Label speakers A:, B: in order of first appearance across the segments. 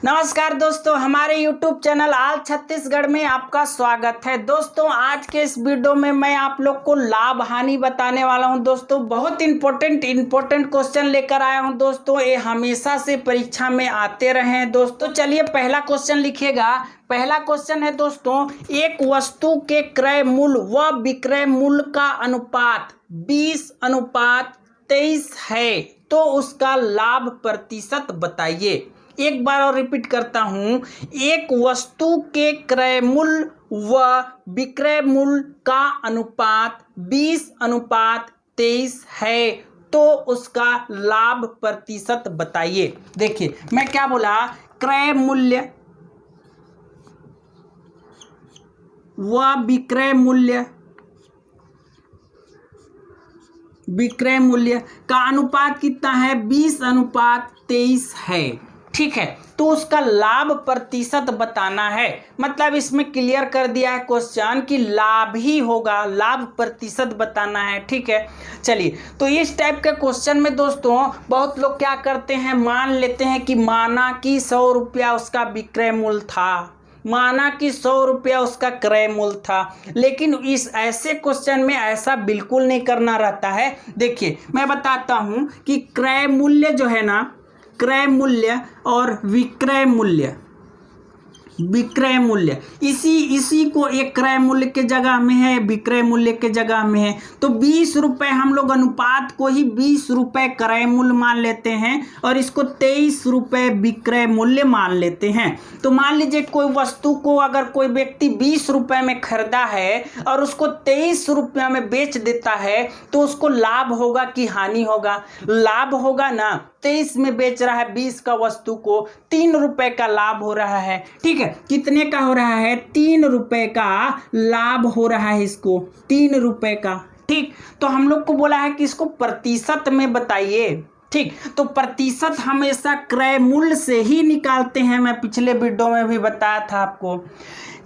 A: नमस्कार दोस्तों, हमारे YouTube चैनल आल छत्तीसगढ़ में आपका स्वागत है। दोस्तों, आज के इस वीडियो में मैं आप लोग को लाभ हानि बताने वाला हूं। दोस्तों, बहुत इंपॉर्टेंट क्वेश्चन लेकर आया हूं। दोस्तों, ये हमेशा से परीक्षा में आते रहे हैं। दोस्तों चलिए पहला क्वेश्चन लिखिएगा। पहला क्वेश्चन है दोस्तों, एक वस्तु के क्रय मूल्य व विक्रय मूल्य का अनुपात 20:23 है तो उसका लाभ प्रतिशत बताइए। एक बार और रिपीट करता हूं, एक वस्तु के क्रय मूल्य व विक्रय मूल्य का अनुपात 20:23 है तो उसका लाभ प्रतिशत बताइए। देखिए मैं क्या बोला, क्रय मूल्य व विक्रय मूल्य का अनुपात कितना है, 20:23 है। ठीक है, तो उसका लाभ प्रतिशत बताना है। मतलब इसमें क्लियर कर दिया है क्वेश्चन कि लाभ ही होगा, लाभ प्रतिशत बताना है। ठीक है, चलिए तो इस टाइप के क्वेश्चन में दोस्तों बहुत लोग क्या करते हैं, मान लेते हैं कि माना कि 100 रुपया उसका विक्रय मूल्य था, माना कि 100 रुपया उसका क्रय मूल्य था। लेकिन इस ऐसे क्वेश्चन में ऐसा बिल्कुल नहीं करना रहता है। देखिए मैं बताता हूं कि क्रय मूल्य जो है ना, क्रय मूल्य और विक्रय मूल्य इसी को एक क्रय मूल्य के जगह में है, विक्रय मूल्य के जगह में है। तो 20 रुपये हम लोग अनुपात को ही 20 रुपये क्रय मूल्य मान लेते हैं और इसको 23 रुपये विक्रय मूल्य मान लेते हैं। तो मान लीजिए कोई वस्तु को अगर कोई व्यक्ति 20 रुपये में खरीदा है और उसको 23 रुपये में बेच देता है तो उसको लाभ होगा कि हानि होगा? लाभ होगा ना। 23 में बेच रहा है 20 का वस्तु को, 3 रुपये का लाभ हो रहा है। ठीक है, कितने का हो रहा है, 3 रुपये का लाभ हो रहा है इसको, 3 रुपये का। ठीक, तो हम लोग को बोला है कि इसको प्रतिशत में बताइए। ठीक, तो प्रतिशत हमेशा क्रय मूल्य से ही निकालते हैं। मैं पिछले वीडियो में भी बताया था आपको,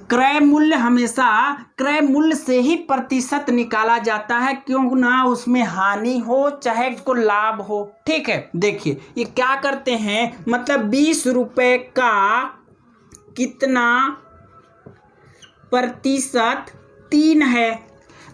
A: क्रय मूल्य हमेशा क्रय मूल्य से ही प्रतिशत निकाला जाता है, क्यों ना उसमें हानि हो चाहे को लाभ हो। ठीक है, देखिए ये क्या करते हैं, मतलब 20 रुपये का कितना प्रतिशत, 3 है।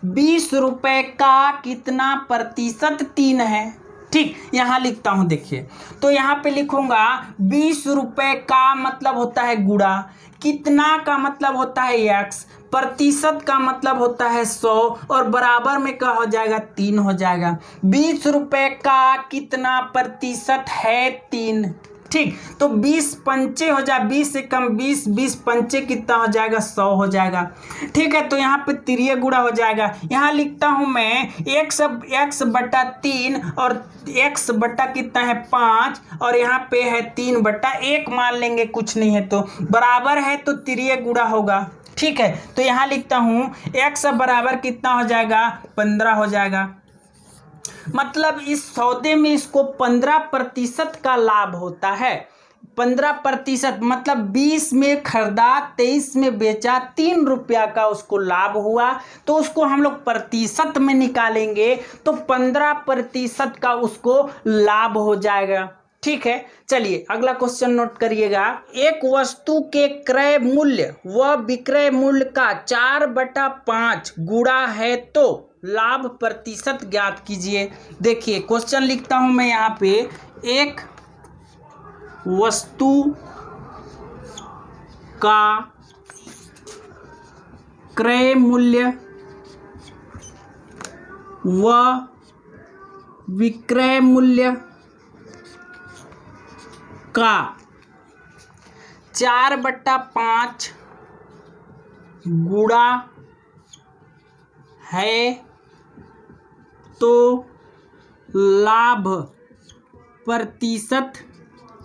A: 20 रुपये का कितना प्रतिशत, 3 है। ठीक, यहाँ लिखता हूँ। देखिए तो यहाँ पे लिखूंगा 20 रुपये का मतलब होता है गुणा, कितना का मतलब होता है x, प्रतिशत का मतलब होता है 100 और बराबर में क्या हो जाएगा, 3 हो जाएगा। 20 रुपये का कितना प्रतिशत है, 3। ठीक, तो 20 पंचे हो जाए, 20 से कम 20, 20 पंचे कितना हो जाएगा, 100 हो जाएगा। ठीक है, तो यहाँ पे तिरिया गुणा हो जाएगा। यहाँ लिखता हूँ मैं x/3 और x बटा कितना है, 5 और यहाँ पे है 3/1 मान लेंगे, कुछ नहीं है तो बराबर है तो तिरिया गुणा होगा। ठीक है, तो यहाँ लिखता हूँ x बराबर कितना हो जाएगा, 15 हो जाएगा। मतलब इस सौदे में इसको 15% का लाभ होता है। 15% मतलब 20 में खरीदा, 23 में बेचा, 3 रुपया का उसको लाभ हुआ, तो उसको हम लोग प्रतिशत में निकालेंगे तो 15% का उसको लाभ हो जाएगा। ठीक है, चलिए अगला क्वेश्चन नोट करिएगा। एक वस्तु के क्रय मूल्य व विक्रय मूल्य का 4/5 गुणा है तो लाभ प्रतिशत ज्ञात कीजिए। देखिए क्वेश्चन लिखता हूं मैं यहाँ पे, एक वस्तु का क्रय मूल्य व विक्रय मूल्य का 4/5 गुणा है तो लाभ प्रतिशत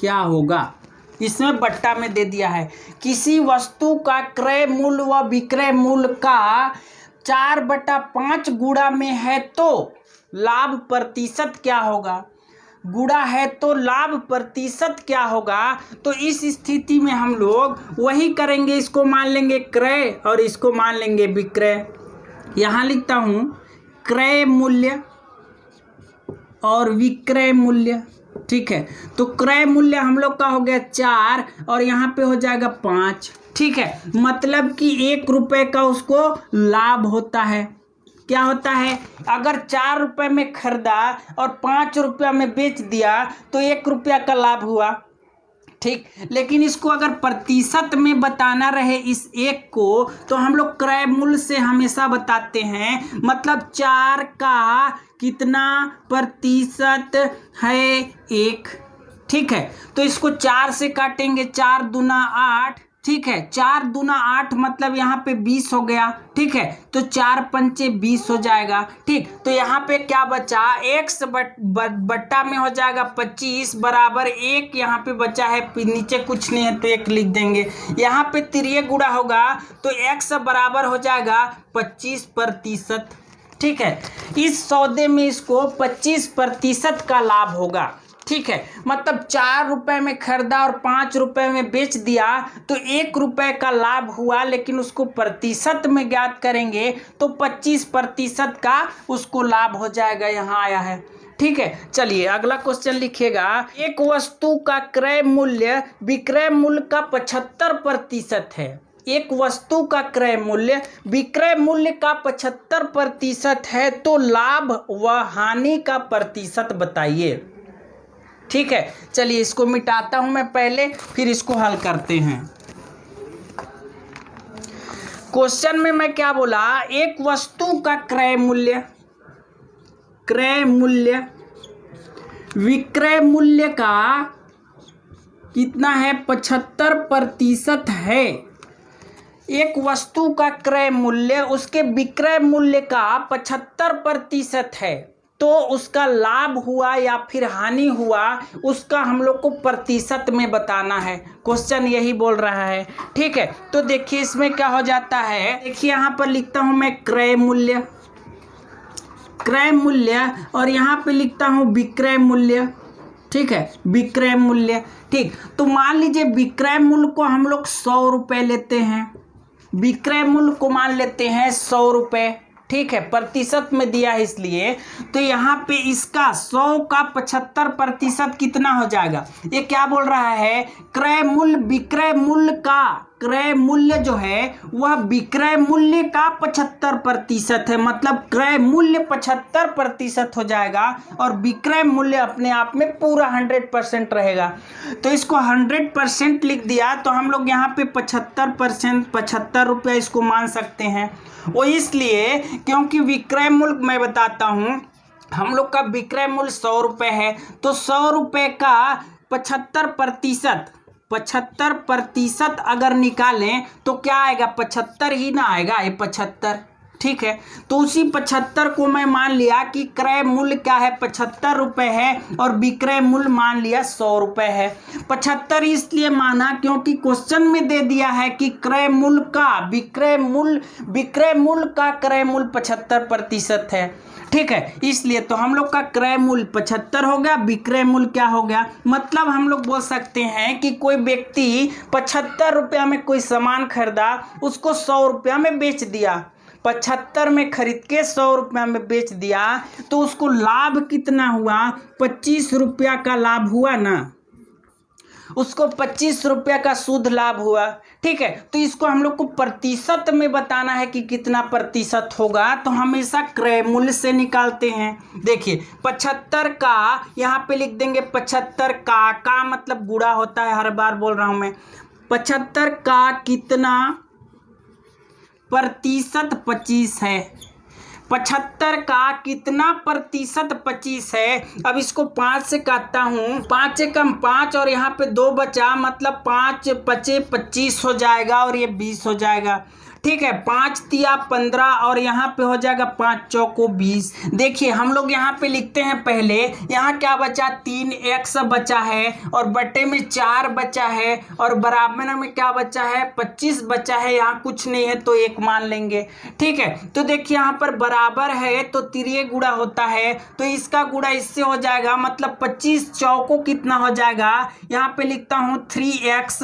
A: क्या होगा। इसमें बट्टा में दे दिया है, किसी वस्तु का क्रय मूल्य व विक्रय मूल्य का 4/5 गुणा में है तो लाभ प्रतिशत क्या होगा। गुणा है तो लाभ प्रतिशत क्या होगा। तो इस स्थिति में हम लोग वही करेंगे, इसको मान लेंगे क्रय और इसको मान लेंगे विक्रय। यहाँ लिखता हूँ क्रय मूल्य और विक्रय मूल्य ठीक है, तो क्रय मूल्य हम लोग का हो गया 4 और यहाँ पे हो जाएगा 5। ठीक है, मतलब कि 1 रुपए का उसको लाभ होता है। क्या होता है, अगर 4 रुपए में खरीदा और 5 रुपया में बेच दिया तो 1 रुपया का लाभ हुआ। ठीक, लेकिन इसको अगर प्रतिशत में बताना रहे इस एक को तो हम लोग क्रय मूल्य से हमेशा बताते हैं, मतलब 4 का कितना प्रतिशत है 1। ठीक है, तो इसको 4 से काटेंगे, 4 दूना 8। ठीक है, 4 दूना 8 मतलब यहाँ पे 20 हो गया। ठीक है, तो 4 पंचे 20 हो जाएगा। ठीक, तो यहाँ पे क्या बचा, x बट्टा में हो जाएगा 25 बराबर 1। यहाँ पे बचा है, नीचे कुछ नहीं है तो 1 लिख देंगे। यहाँ पे तिरिये गुणा होगा तो x बराबर हो जाएगा 25%। ठीक है, इस सौदे में इसको 25% का लाभ होगा। ठीक है, मतलब 4 रुपए में खरीदा और 5 रुपए में बेच दिया तो 1 रुपए का लाभ हुआ, लेकिन उसको प्रतिशत में ज्ञात करेंगे तो 25% का उसको लाभ हो जाएगा। यहाँ आया है। ठीक है, चलिए अगला क्वेश्चन लिखिएगा। एक वस्तु का क्रय मूल्य विक्रय मूल्य का 75% है। एक वस्तु का क्रय मूल्य विक्रय मूल्य का 75% है, तो लाभ व हानि का प्रतिशत बताइए। ठीक है, चलिए इसको मिटाता हूं मैं पहले, फिर इसको हल करते हैं। क्वेश्चन में मैं क्या बोला, एक वस्तु का क्रय मूल्य विक्रय मूल्य का कितना है, 75% है। एक वस्तु का क्रय मूल्य उसके विक्रय मूल्य का 75% है, तो उसका लाभ हुआ या फिर हानि हुआ उसका हम लोग को प्रतिशत में बताना है। क्वेश्चन यही बोल रहा है। ठीक है, तो देखिए इसमें क्या हो जाता है, देखिए यहाँ पर लिखता हूँ मैं क्रय मूल्य और यहाँ पे लिखता हूँ विक्रय मूल्य। ठीक है, विक्रय मूल्य। ठीक, तो मान लीजिए विक्रय मूल्य को हम लोग 100 रुपये लेते हैं। विक्रय मूल्य को मान लेते हैं 100 रुपये। ठीक है, प्रतिशत में दिया है इसलिए, तो यहाँ पे इसका 100 का 75% कितना हो जाएगा। ये क्या बोल रहा है, क्रय मूल्य विक्रय मूल्य का क्रय मूल्य जो है वह विक्रय मूल्य का 75% है, मतलब क्रय मूल्य 75% हो जाएगा और विक्रय मूल्य अपने आप में पूरा 100% रहेगा। तो इसको 100% लिख दिया तो हम लोग यहाँ पे 75% 75 रुपया इसको मान सकते हैं। वो इसलिए क्योंकि विक्रय मूल्य मैं बताता हूँ, हम लोग का विक्रय मूल्य 100 रुपये है, तो 100 रुपये का 75% अगर निकालें तो क्या आएगा, 75 ही ना आएगा, ये 75। ठीक है, तो उसी 75 को मैं मान लिया कि क्रय मूल्य क्या है, 75 रुपये है और विक्रय मूल्य मान लिया 100 रुपये है। 75 इसलिए माना क्योंकि क्वेश्चन में दे दिया है कि क्रय मूल्य का विक्रय मूल्य का क्रय मूल्य 75% है। ठीक है, इसलिए तो हम लोग का क्रय मूल्य 75 हो गया, विक्रय मूल्य क्या हो गया, मतलब हम लोग बोल सकते हैं कि कोई व्यक्ति 75 रुपया में कोई सामान खरीदा, उसको 100 रुपया में बेच दिया। 75 में खरीद के 100 रुपया में बेच दिया तो उसको लाभ कितना हुआ, 25 रुपया का लाभ हुआ ना, उसको 25 रुपया का शुद्ध लाभ हुआ। ठीक है, तो इसको हम लोग को प्रतिशत में बताना है कि कितना प्रतिशत होगा, तो हमेशा क्रय मूल्य से निकालते हैं। देखिए 75 का यहाँ पे लिख देंगे, 75 का मतलब गुणा होता है, हर बार बोल रहा हूँ मैं। 75 का कितना प्रतिशत 25 है, 75 का कितना प्रतिशत 25 है। अब इसको 5 से काटता हूँ, 5 से कम 5 और यहाँ पे 2 बचा, मतलब 5 पचे 25 हो जाएगा और ये 20 हो जाएगा। ठीक है, 5 तिया 15 और यहाँ पे हो जाएगा 5 चौको 20। देखिए हम लोग यहाँ पे लिखते हैं, पहले यहाँ क्या बचा, 3x बचा है और बटे में 4 बचा है और बराबर में क्या बचा है, 25 बचा है। यहाँ कुछ नहीं है तो 1 मान लेंगे। ठीक है, तो देखिए यहाँ पर बराबर है तो तिरिये गुणा होता है, तो इसका गुणा इससे हो जाएगा, मतलब 25 चौको कितना हो जाएगा, यहाँ पे लिखता हूँ 3x।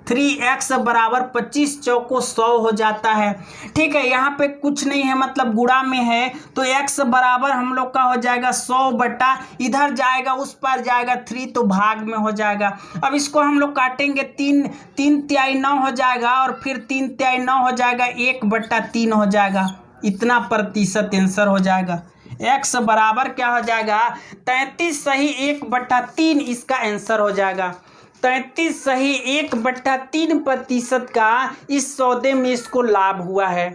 A: 3x बराबर 25 चौको 100 हो जाता है। ठीक है, यहाँ पे कुछ नहीं है, मतलब गुणा में है, तो x बराबर हम लोग का हो जाएगा 100 बटा, इधर जाएगा उस पर जाएगा 3 तो भाग में हो जाएगा। अब इसको हम लोग काटेंगे, 3 तिहाई 9 हो जाएगा और फिर 3 तिहाई 9 हो जाएगा, 1/3 हो जाएगा, इतना प्रतिशत आंसर हो जाएगा। x बराबर क्या हो जाएगा 33 सही 1/3 इसका आंसर हो जाएगा। 33 सही 1/3% का इस सौदे में इसको लाभ हुआ है।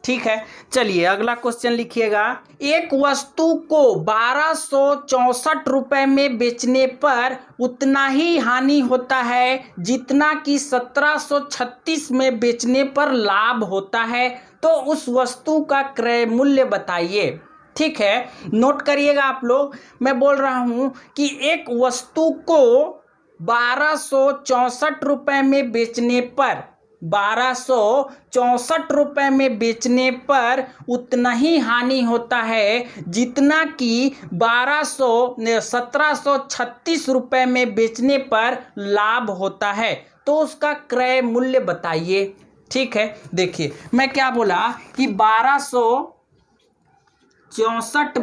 A: ठीक है, चलिए अगला क्वेश्चन लिखिएगा। एक वस्तु को 1264 रुपए में बेचने पर उतना ही हानि होता है जितना कि 1736 में बेचने पर लाभ होता है, तो उस वस्तु का क्रय मूल्य बताइए। ठीक है, नोट करिएगा आप लोग, मैं बोल रहा हूं कि एक वस्तु को 1264 रुपए में बेचने पर 1264 रुपए में बेचने पर उतना ही हानि होता है जितना कि 1736 रुपए में बेचने पर लाभ होता है, तो उसका क्रय मूल्य बताइए। ठीक है, देखिए मैं क्या बोला कि 1264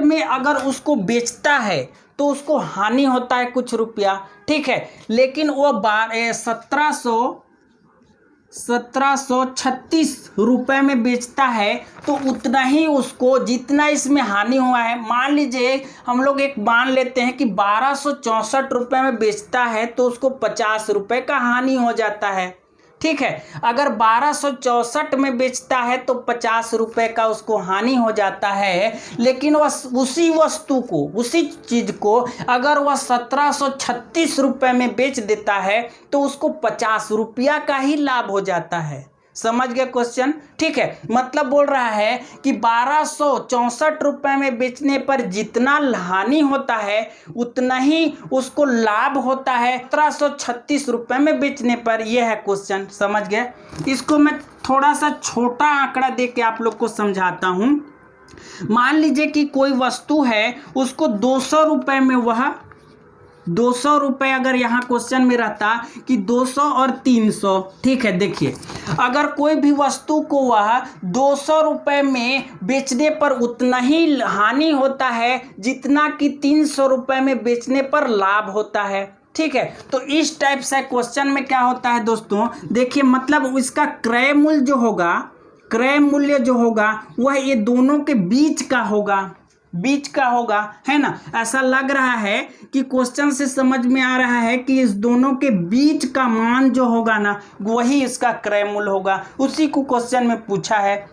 A: में अगर उसको बेचता है तो उसको हानि होता है कुछ रुपया। ठीक है, लेकिन वो 1736 रुपए में बेचता है तो उतना ही उसको, जितना इसमें हानि हुआ है, मान लीजिए हम लोग एक मान लेते हैं कि 1264 रुपए में बेचता है तो उसको 50 रुपए का हानि हो जाता है। ठीक है, अगर 1264 में बेचता है तो 50 रुपए का उसको हानि हो जाता है, लेकिन वह उसी वस्तु को, उसी चीज को अगर वह 1736 रुपए में बेच देता है तो उसको 50 रुपया का ही लाभ हो जाता है। समझ गए क्वेश्चन? ठीक है, मतलब बोल रहा है कि 1264 रुपए में बेचने पर जितना हानि होता है उतना ही उसको लाभ होता है 1736 रुपए में बेचने पर। यह है क्वेश्चन, समझ गए? इसको मैं थोड़ा सा छोटा आंकड़ा दे के आप लोग को समझाता हूं। मान लीजिए कि कोई वस्तु है, उसको 200 रुपए में, वह 200 रुपए अगर यहाँ क्वेश्चन में रहता कि 200 और 300, ठीक है, देखिए अगर कोई भी वस्तु को वह 200 रुपए में बेचने पर उतना ही हानि होता है जितना कि 300 रुपए में बेचने पर लाभ होता है। ठीक है, तो इस टाइप से क्वेश्चन में क्या होता है दोस्तों, देखिए मतलब इसका क्रय मूल्य जो होगा, क्रय मूल्य जो होगा वह ये दोनों के बीच का होगा, बीच का होगा, है ना? ऐसा लग रहा है कि क्वेश्चन से समझ में आ रहा है कि इस दोनों के बीच का मान जो होगा ना वही इसका क्रय मूल्य होगा, उसी को क्वेश्चन में पूछा है।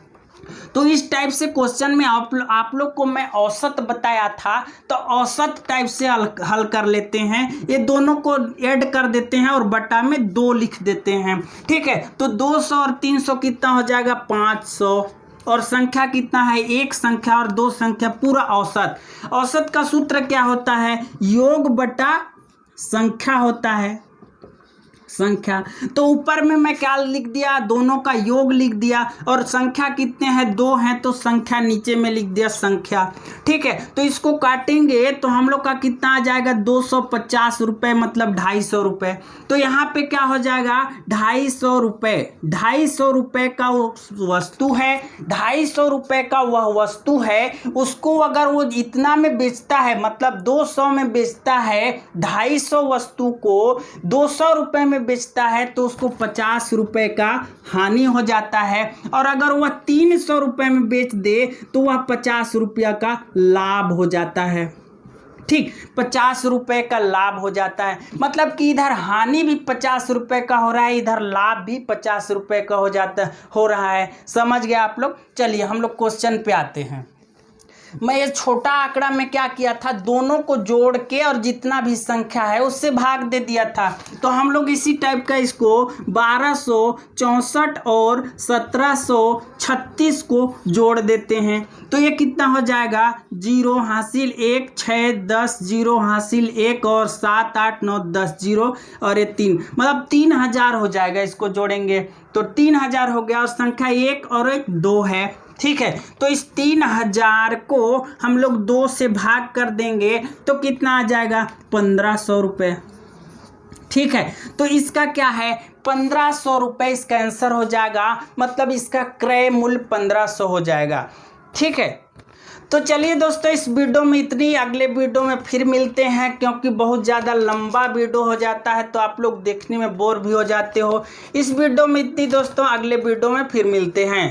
A: तो इस टाइप से क्वेश्चन में आप लोग को मैं औसत बताया था, तो औसत टाइप से हल कर लेते हैं। ये दोनों को ऐड कर देते हैं और बटा में 2 लिख देते हैं। ठीक है, तो 200 और 300 कितना हो जाएगा 500, और संख्या कितना है, एक संख्या और 2 संख्या, पूरा औसत। औसत का सूत्र क्या होता है, योग बटा संख्या होता है, संख्या। तो ऊपर में मैं क्या लिख दिया, दोनों का योग लिख दिया, और संख्या कितने हैं 2 हैं तो संख्या नीचे में लिख दिया संख्या। ठीक है, तो इसको काटेंगे तो हम लोग का कितना आ जाएगा 250 रुपये, मतलब 250 रुपये। तो यहाँ पे क्या हो जाएगा 250 रुपये, 250 रुपये का वस्तु है, 250 रुपये का वह वस्तु है, उसको अगर वो इतना में बेचता है, मतलब 200 में बेचता है, 250 वस्तु को 200 रुपये में बेचता है तो उसको 50 रुपए का हानि हो जाता है, और अगर वह 300 रुपए में बेच दे तो वह 50 रुपया का लाभ हो जाता है। ठीक, 50 रुपए का लाभ हो जाता है, मतलब कि इधर हानि भी 50 रुपए का हो रहा है, इधर लाभ भी 50 रुपए का हो रहा है। समझ गए आप लोग? चलिए हम लोग क्वेश्चन पे आते हैं। मैं ये छोटा आंकड़ा में क्या किया था, दोनों को जोड़ के और जितना भी संख्या है उससे भाग दे दिया था। तो हम लोग इसी टाइप का इसको 1264 और 1736 को जोड़ देते हैं, तो ये कितना हो जाएगा 0 हासिल 1 6 10 0 हासिल 1 और 7 8 9 10 0 और ये 3, मतलब 3000 हो जाएगा। इसको जोड़ेंगे तो 3000 हो गया, और संख्या 1 और 1 2 है। ठीक है, तो इस 3000 को हम लोग 2 से भाग कर देंगे तो कितना आ जाएगा 1500 रुपये। ठीक है, तो इसका क्या है 1500 रुपये इसका आंसर हो जाएगा, मतलब इसका क्रय मूल्य 1500 हो जाएगा। ठीक है, तो चलिए दोस्तों इस वीडियो में इतनी, अगले वीडियो में फिर मिलते हैं, क्योंकि बहुत ज़्यादा लंबा वीडियो हो जाता है तो आप लोग देखने में बोर भी हो जाते हो। इस वीडियो में इतनी दोस्तों, अगले वीडियो में फिर मिलते हैं।